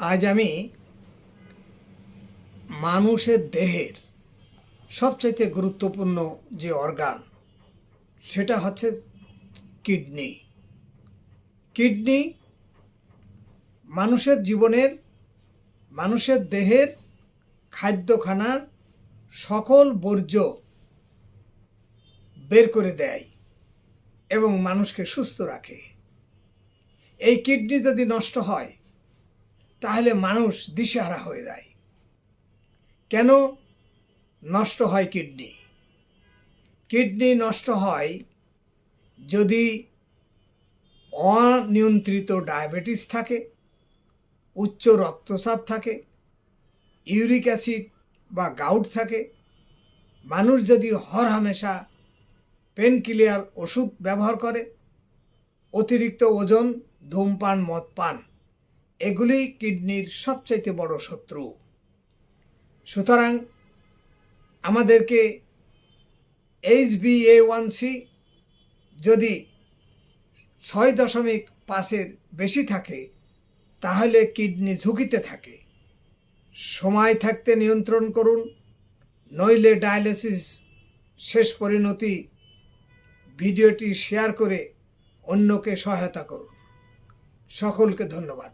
আজ আমি মানুষের দেহের সবচাইতে গুরুত্বপূর্ণ যে অর্গান সেটা হচ্ছে কিডনি। কিডনি মানুষের জীবনের মানুষের দেহের খাদ্যখানার সকল বর্জ্য বের করে দেয় এবং মানুষকে সুস্থ রাখে। এই কিডনি যদি নষ্ট হয় তাহলে মানুষ দিশেহারা হয়ে যায়। কেন নষ্ট হয় কিডনি? কিডনি নষ্ট হয় যদি অনিয়ন্ত্রিত ডায়াবেটিস থাকে, উচ্চ রক্তচাপ থাকে, ইউরিক অ্যাসিড বা গাউট থাকে, মানুষ যদি হরহামেশা পেনকিলিয়ার ওষুধ ব্যবহার করে, অতিরিক্ত ওজন, ধূমপান, মদ পান, এগুলি কিডনির সবচাইতে বড় শত্রু। সুতরাং আমাদেরকে HbA1c যদি 6.5-এর বেশি থাকে তাহলে কিডনি ঝুঁকিতে থাকে। সময় থাকতে নিয়ন্ত্রণ করুন, নইলে ডায়ালিসিস শেষ পরিণতি। ভিডিওটি শেয়ার করে অন্যকে সহায়তা করুন। সকলকে ধন্যবাদ।